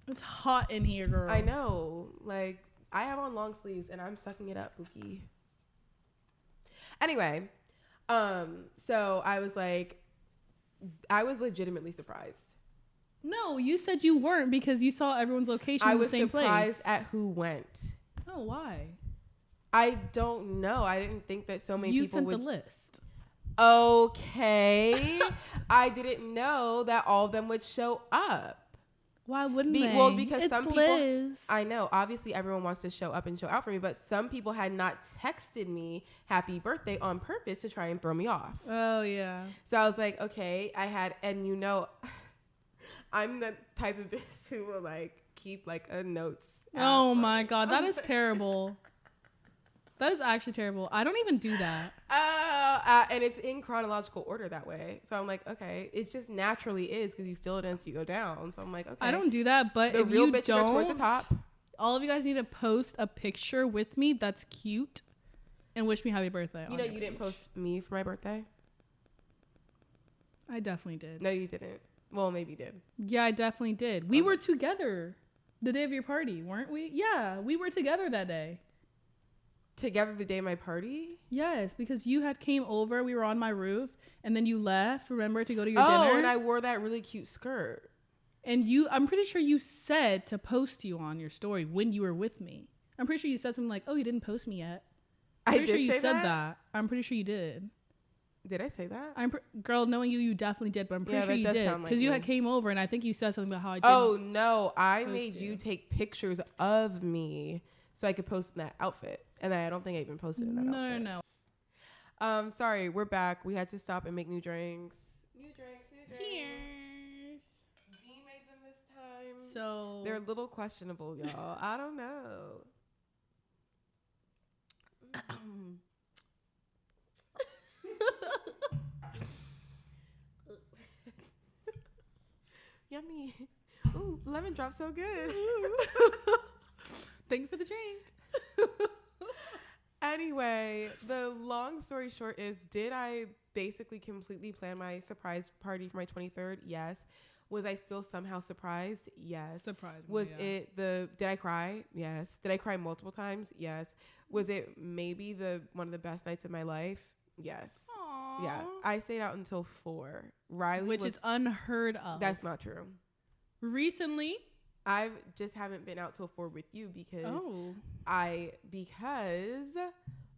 It's hot in here, girl. I know. Like, I have on long sleeves and I'm sucking it up, Pookie. Anyway, so I was like, I was legitimately surprised. No, you said you weren't, because you saw everyone's location in the same place. I was surprised at who went. Oh, why? I don't know. I didn't think that so many people would. You sent the list. Okay. I didn't know that all of them would show up. Why wouldn't they? Well, because it's some Liz. people, I know, obviously everyone wants to show up and show out for me, but some people had not texted me happy birthday on purpose to try and throw me off. Oh, yeah. So I was like, okay, and you know, I'm the type of bitch who will like keep like a notes. Oh my God, that is terrible. That is actually terrible. I don't even do that. And it's in chronological order that way. So I'm like, okay, it just naturally is, because you feel it as you go down. So I'm like, okay. I don't do that, but if you don't, are towards the top. All of you guys need to post a picture with me that's cute and wish me happy birthday. You know, you didn't post me for my birthday. I definitely did. No, you didn't. Well, maybe you did. Yeah, I definitely did. We were together the day of your party, weren't we? Yeah, we were together that day. Together the day of my party? Yes, because you had came over. We were on my roof, and then you left. Remember, to go to your dinner? Oh, and I wore that really cute skirt. And I'm pretty sure you said to post you on your story when you were with me. I'm pretty sure you said something like, "Oh, you didn't post me yet." I'm pretty sure you said that. I'm pretty sure you did. Did I say that? Girl, knowing you definitely did, but I'm pretty sure you did, because you had came over, and I think you said something about how I did. Oh no, I made you take pictures of me so I could post in that outfit, and I don't think I even posted in that outfit. No. Sorry, we're back. We had to stop and make new drinks. New drinks. Cheers. Dean made them this time. So they're a little questionable, y'all. I don't know. Yummy. Ooh, lemon drop so good. Thank you for the drink. Anyway, the long story short is, did I basically completely plan my surprise party for my 23rd? Yes. Was I still somehow surprised? Yes. Surprised. Did I cry? Yes. Did I cry multiple times? Yes. Was it maybe one of the best nights of my life? Yes. Aww. Yeah. I stayed out until 4. Riley, which is unheard of. That's not true. Recently, I just haven't been out till 4 with you because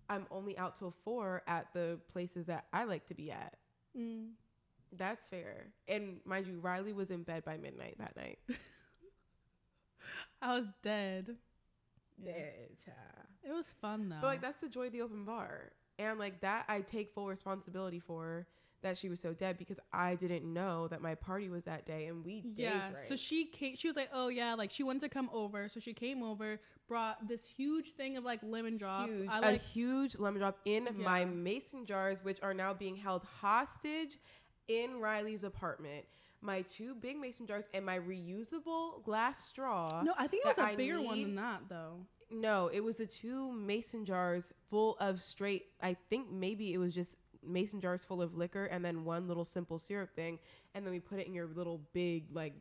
I'm only out till 4 at the places that I like to be at. That's fair. And mind you, Riley was in bed by midnight that night. I was dead. Dead, child. It was fun though. But like, that's the joy of the open bar. And like that, I take full responsibility for that she was so dead, because I didn't know that my party was that day, and we did. So she came. She was like, "Oh yeah," like she wanted to come over, so she came over, brought this huge thing of like lemon drops. A huge lemon drop in my mason jars, which are now being held hostage in Riley's apartment. My 2 big mason jars and my reusable glass straw. No, I think it was a bigger one than that though. No, it was the 2 mason jars full of straight. I think maybe it was just mason jars full of liquor and then 1 little simple syrup thing, and then we put it in your little big like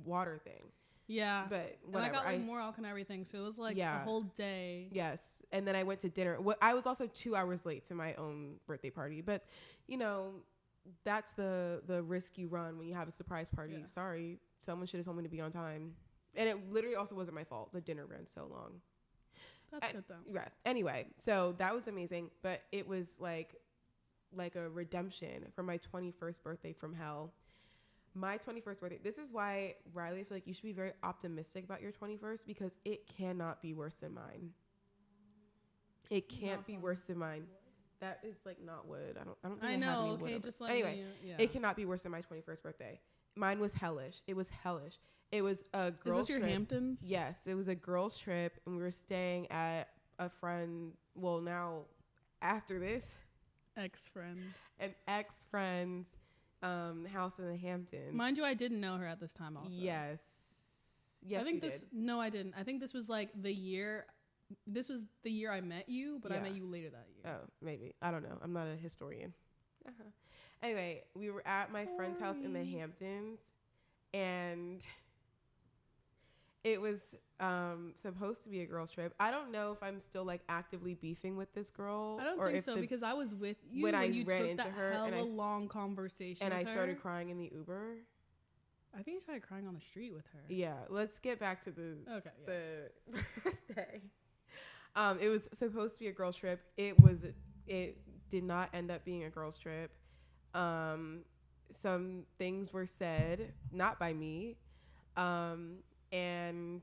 water thing. Yeah, but whatever. And I got like more alcohol and everything, so it was like a whole day. Yes, and then I went to dinner. I was also 2 hours late to my own birthday party, but you know, that's the risk you run when you have a surprise party. Sorry, someone should have told me to be on time, and it literally also wasn't my fault. The dinner ran so long. That's good though. Yeah. Anyway, so that was amazing, but it was like a redemption for my 21st birthday from hell. My 21st birthday. This is why, Riley, I feel like you should be very optimistic about your 21st, because it cannot be worse than mine. It can't be worse than mine. That is like not wood. I don't think I know. Have any wood just like anyway, it cannot be worse than my 21st birthday. Mine was hellish. It was hellish. It was a girls' trip. Is this your Hamptons? Yes, it was a girls' trip, and we were staying at a friend. Well, now after this, an ex-friend's house in the Hamptons. Mind you, I didn't know her at this time. Also, yes, I think this. Did. No, I didn't. I think this was like the year. This was the year I met you, but I met you later that year. Oh, maybe. I don't know. I'm not a historian. Anyway, we were at my friend's house in the Hamptons, and it was supposed to be a girls' trip. I don't know if I'm still like actively beefing with this girl. I don't think so, because I was with you when you ran took into that her and a long conversation. And I started crying in the Uber. I think you started crying on the street with her. Yeah, let's get back to the birthday. It was supposed to be a girls' trip. It did not end up being a girls' trip. Some things were said, not by me. And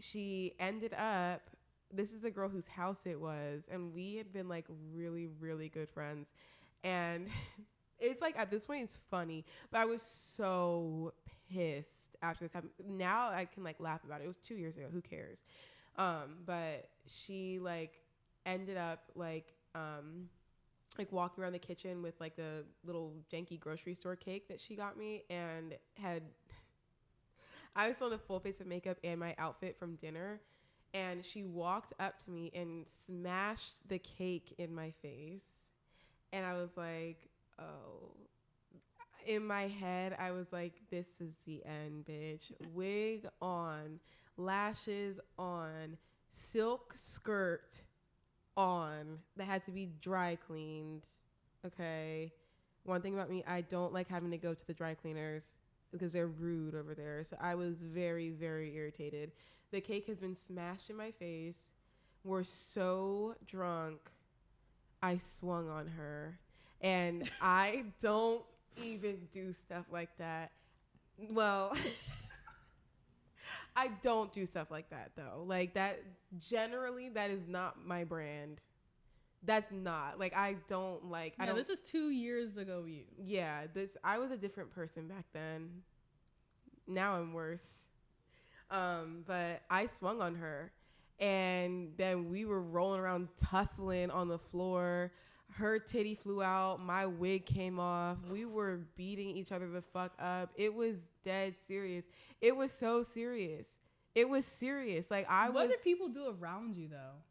she ended up, this is the girl whose house it was, and we had been like really, really good friends. And it's like, at this point it's funny, but I was so pissed after this happened. Now I can like laugh about it. It was 2 years ago. Who cares? But she like ended up like walking around the kitchen with like the little janky grocery store cake that she got me, and I was still in a full face of makeup and my outfit from dinner, and she walked up to me and smashed the cake in my face, and I was like, oh. In my head, I was like, this is the end, bitch. Wig on, lashes on, silk skirt on that had to be dry cleaned. Okay. One thing about me, I don't like having to go to the dry cleaners because they're rude over there. So I was very, very irritated. The cake has been smashed in my face. We're so drunk. I swung on her. And I don't even do stuff like that. Well, I don't do stuff like that though. Like that, generally that is not my brand. That's not like, I don't like, yeah, I don't. This is 2 years ago. I was a different person back then. Now I'm worse. But I swung on her, and then we were rolling around tussling on the floor. Her titty flew out. My wig came off. We were beating each other the fuck up. It was dead serious. It was so serious. It was serious. Like What did people do around you though?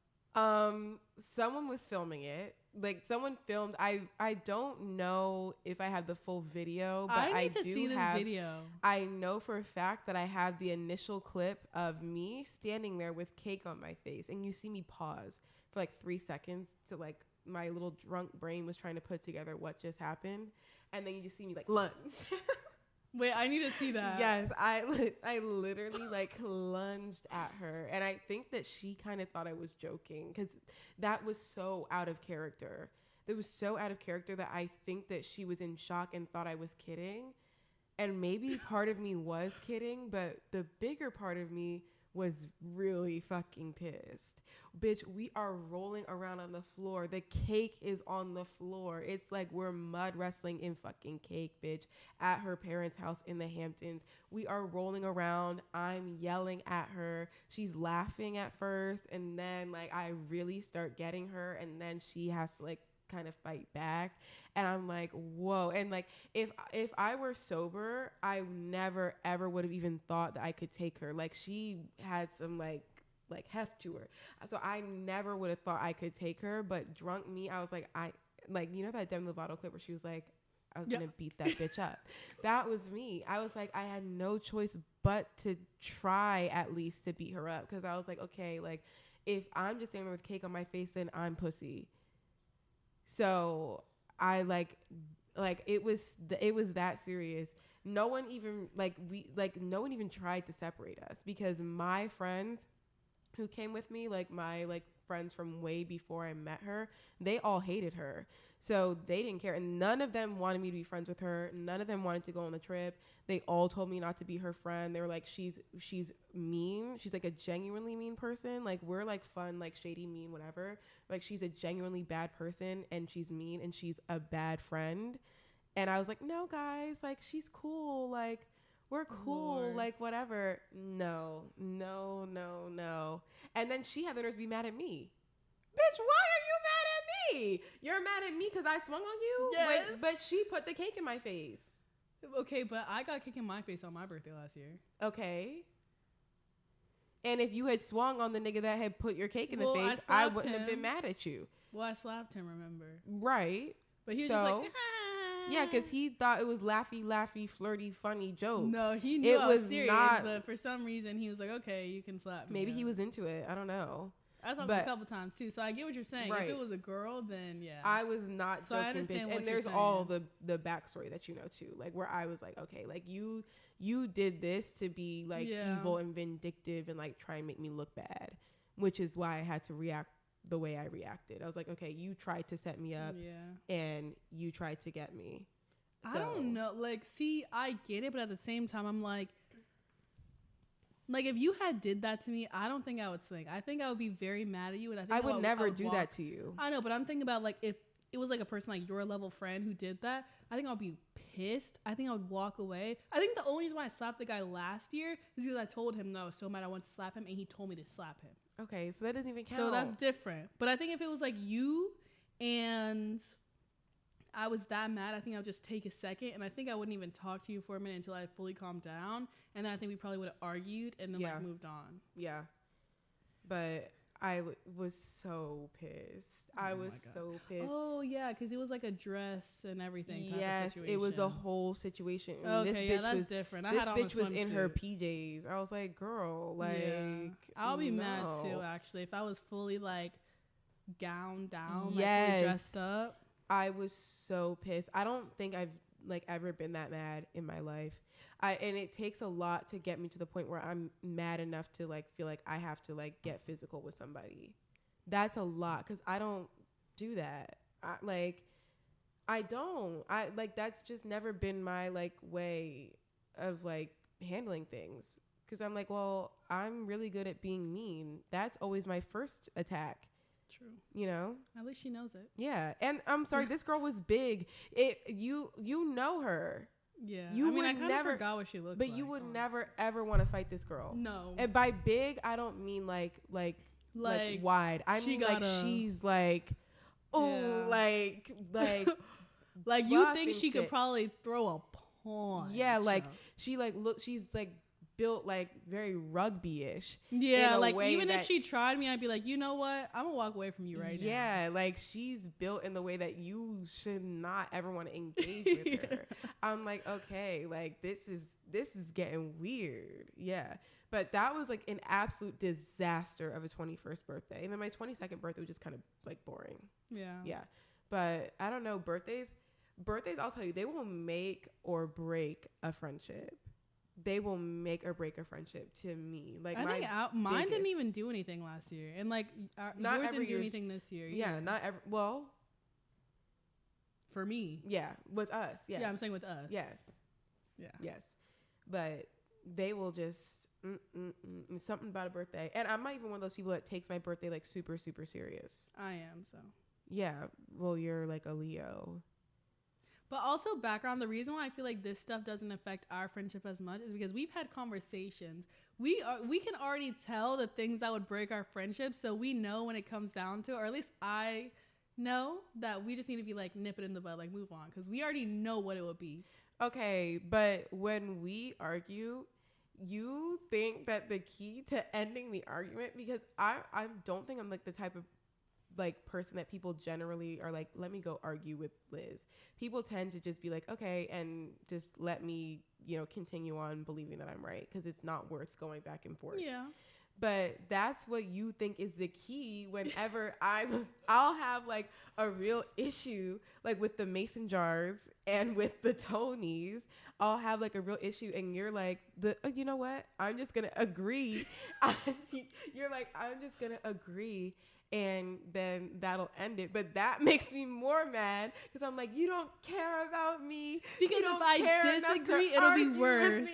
Someone was filming it. Like someone filmed. I don't know if I have the full video, but I do see this video. I know for a fact that I have the initial clip of me standing there with cake on my face, and you see me pause for like 3 seconds to like. My little drunk brain was trying to put together what just happened, and then you just see me like lunge. Wait, I need to see that. Yes, I literally like lunged at her, and I think that she kind of thought I was joking because that was so out of character. It was so out of character that I think that she was in shock and thought I was kidding, and maybe part of me was kidding, but the bigger part of me was really fucking pissed. Bitch, we are rolling around on the floor. The cake is on the floor. It's like we're mud wrestling in fucking cake, bitch, at her parents' house in the Hamptons. We are rolling around. I'm yelling at her. She's laughing at first, and then like I really start getting her, and then she has to like kind of fight back, and I'm like, whoa. And like if I were sober, I never ever would have even thought that I could take her. Like she had some like heft to her, so I never would have thought I could take her. But drunk me, I was like, I like, you know that Demi Lovato clip where she was like, I was gonna beat that bitch up. That was me. I was like, I had no choice but to try at least to beat her up, because I was like, okay, like if I'm just standing there with cake on my face, then I'm pussy. So I like it was that serious. No one even no one even tried to separate us, because my friends who came with me, like my like friends from way before I met her, they all hated her. So they didn't care, and none of them wanted me to be friends with her. None of them wanted to go on the trip. They all told me not to be her friend. They were like, she's mean. She's like a genuinely mean person. Like we're like fun, like shady, mean, whatever. Like she's a genuinely bad person, and she's mean, and she's a bad friend. And I was like, no guys, like she's cool. Like we're cool. Lord. Like whatever. No. And then she had the nerve to be mad at me. Bitch, why are you mad at me? You're mad at me because I swung on you? Yes. But she put the cake in my face. Okay, but I got cake in my face on my birthday last year. Okay. And if you had swung on the nigga that had put your cake in the face, I wouldn't have been mad at you. Well, I slapped him, remember? Right. But he was just like, yeah, because he thought it was laughy, flirty, funny jokes. No, he knew I was serious, but for some reason he was like, okay, you can slap me. Maybe he was into it. I don't know. I talked a couple times too, so I get what you're saying. Right. If it was a girl, then yeah. I was not joking, bitch. And there's all the backstory that you know too, like where I was like, okay, like you did this to be like evil and vindictive and like try and make me look bad, which is why I had to react the way I reacted. I was like, okay, you tried to set me up, and you tried to get me. So. I don't know. Like, see, I get it, but at the same time, I'm like if you had did that to me, I don't think I would swing. I think I would be very mad at you, and I would never do that to you. I know, but I'm thinking about like if it was like a person like your level friend who did that, I think I'll be pissed. I think I would walk away. I think the only reason why I slapped the guy last year is because I told him no, so mad I wanted to slap him, and he told me to slap him. Okay, so that doesn't even count. So that's different. But I think if it was like you and I was that mad, I think I would just take a second, and I think I wouldn't even talk to you for a minute until I fully calmed down, and then I think we probably would have argued and then like moved on. Yeah. But I was so pissed. I was so pissed. Oh yeah, because it was like a dress and everything. Yes, it was a whole situation. Okay, that's different. This bitch was in her PJs. I was like, girl, like I'll be mad too. Actually, if I was fully like gowned down, like dressed up. I was so pissed. I don't think I've like ever been that mad in my life. And it takes a lot to get me to the point where I'm mad enough to like feel like I have to like get physical with somebody. That's a lot, because I don't do that. I don't. That's just never been my like way of like handling things. Because I'm like, well, I'm really good at being mean. That's always my first attack. True. You know? At least she knows it. Yeah. And I'm sorry, this girl was big. You know her. Yeah. I kind of forgot what she looked like. But you would never, ever want to fight this girl. No. And by big, I don't mean like wide. I mean like she's like, like like you think she could probably throw a punch. Yeah, like she like look, she's like built like very rugby-ish. Yeah, like even if she tried me, I'd be like, you know what? I'm gonna walk away from you right now. Yeah, like she's built in the way that you should not ever want to engage with her. I'm like, okay, like this is getting weird. Yeah. But that was like an absolute disaster of a 21st birthday. And then my 22nd birthday was just kind of like boring. Yeah. Yeah. But I don't know, birthdays birthdays, I'll tell you, they will make or break a friendship. They will make or break a friendship to me. Like, I think mine didn't even do anything last year, and like not yours every didn't do anything this year. Yeah, not ever. Well, for me, yeah, with us, yes. Yeah, I'm saying with us. Yes. Yeah. Yes, but they will just something about a birthday, and I'm not even one of those people that takes my birthday like super super serious. I am so. Yeah, well, you're like a Leo. But also background, the reason why I feel like this stuff doesn't affect our friendship as much is because we've had conversations. We can already tell the things that would break our friendship, so we know when it comes down to, or at least I know that we just need to be like nip it in the bud, like move on, because we already know what it would be. Okay, but when we argue, you think that the key to ending the argument, because I don't think I'm like the type of like person that people generally are like, let me go argue with Liz. People tend to just be like, okay, and just let me, continue on believing that I'm right, because it's not worth going back and forth. Yeah. But that's what you think is the key whenever I'll have like a real issue, like with the mason jars and with the Tonys. I'll have like a real issue, and you're like, you know what? I'm just gonna agree. You're like, I'm just gonna agree, and then that'll end it. But that makes me more mad, because I'm like, you don't care about me. Because if I disagree, it'll be worse.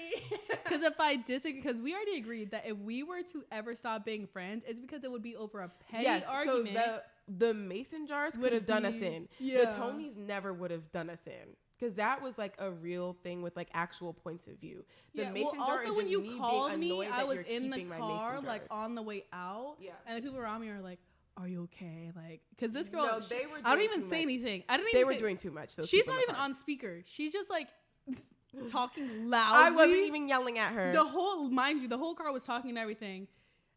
Because if I disagree, because we already agreed that if we were to ever stop being friends, it's because it would be over a petty argument. So the mason jars could have done us in. Yeah. The Tonys never would have done us in. Because that was like a real thing with like actual points of view. The mason jar also is when just you called me, I was in the car like on the way out. Yeah. And the people around me are like, are you okay? Like, because this girl, no, they were I don't even say anything. They were doing too much. She's not even on speaker. She's just like talking loudly. I wasn't even yelling at her. Mind you, the whole car was talking and everything.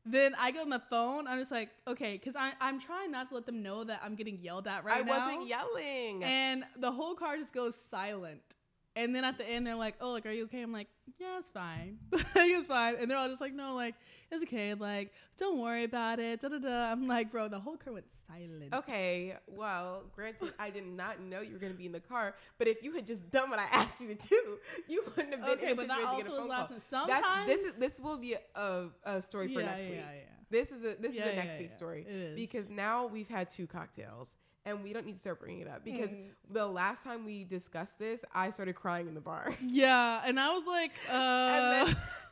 Then I get on the phone. I'm just like, okay, because I'm trying not to let them know that I'm getting yelled at now. I wasn't yelling. And the whole car just goes silent. And then at the end, they're like, oh, like, are you okay? I'm like, yeah, it's fine. It's fine. And they're all just like, no, like, it's okay. Like, don't worry about it. Da-da-da. I'm like, bro, the whole car went silent. Okay, well, granted, I did not know you were going to be in the car. But if you had just done what I asked you to do, you wouldn't have been in a situation to get a phone call. Sometimes. This will be a story for next week. Yeah. This is a next week story. It is. Because now we've had 2 cocktails. And we don't need to start bringing it up, because the last time we discussed this, I started crying in the bar. Yeah, and I was like,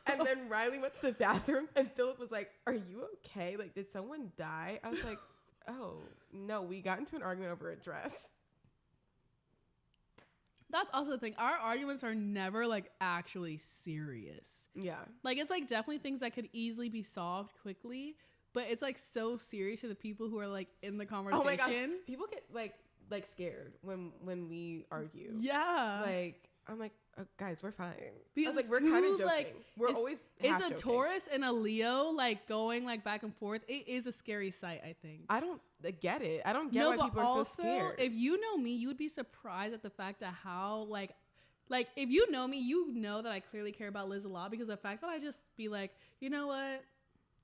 and then Riley went to the bathroom, and Philip was like, are you okay? Like, did someone die? I was like, oh, no, we got into an argument over a dress. That's also the thing. Our arguments are never, like, actually serious. Yeah. Like, it's, like, definitely things that could easily be solved quickly. But it's like so serious to the people who are like in the conversation. Oh my gosh. People get like scared when we argue. Yeah. Like, I'm like, oh, guys, we're fine. Because like, we're kind of joking. Like, we're always it's a Taurus and a Leo like going like back and forth. It is a scary sight, I think. I don't get it. I don't get why people are so scared. If you know me, you would be surprised at the fact of how like if you know me, you know that I clearly care about Liz a lot, because the fact that I just be like, you know what?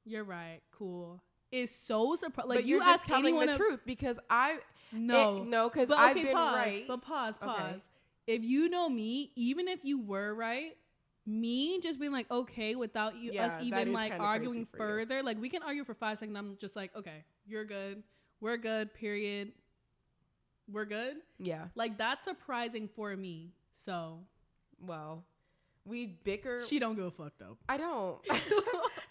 You're right. Cool. It's so surprising. Like, but you're just telling the truth, because because I've been right. But pause. Okay. If you know me, even if you were right, me just being like, okay, without us even like arguing further, like we can argue for 5 seconds. I'm just like, okay, you're good. We're good. Period. We're good. Yeah. Like, that's surprising for me. So, well, we bicker. She don't give a fuck though. I don't.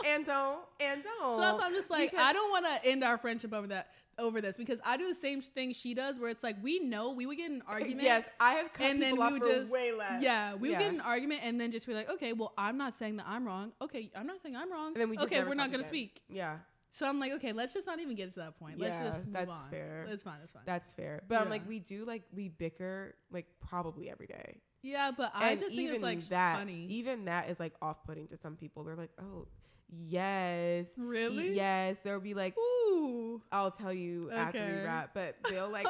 and don't. So that's why I'm just like, I don't want to end our friendship over this, because I do the same thing she does, where it's like, we know we would get in an argument. Yes, I have cut people off for way less. Yeah, we would get in an argument and then just be like, okay, well, I'm not saying that I'm wrong. Okay, I'm not saying I'm wrong. And then we're not going to speak. Yeah. So I'm like, okay, let's just not even get to that point. Let's just move on. Fair. It's fine. That's fair. But I'm like, we bicker like probably every day. Yeah, but I just think it's like funny. Even that is like off-putting to some people. They're like, oh, yes. Really? Yes. They'll be like, ooh. I'll tell you after we wrap. But they'll like,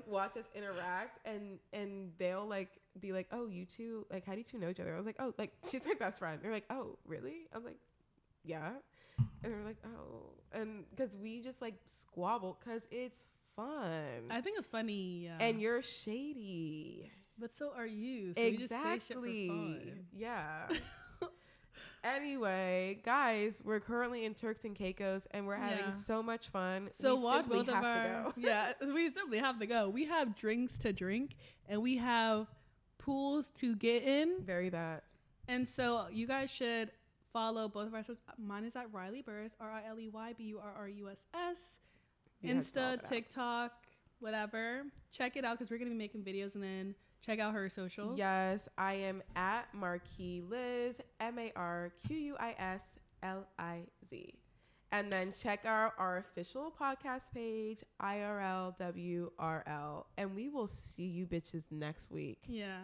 watch us interact, and they'll like be like, oh, you two, like, how do you two know each other? I was like, oh, like, she's my best friend. They're like, oh, really? I was like, yeah. And they're like, oh. And because we just like squabble, because it's fun. I think it's funny. Yeah. And you're shady. But so are you. So exactly. You just say shit for fun. Yeah. Anyway, guys, we're currently in Turks and Caicos, and we're having so much fun. So watch both of our. Yeah, we simply have to go. We have drinks to drink, and we have pools to get in. Very that. And so you guys should follow both of our socials. Mine is at Riley Burruss, RILEYBURRUSS. Insta, TikTok, whatever. Check it out because we're gonna be making videos, and then check out her socials. Yes, I am at Marquis Liz, MARQUISLIZ. And then check out our official podcast page, IRLWRL. And we will see you bitches next week. Yeah.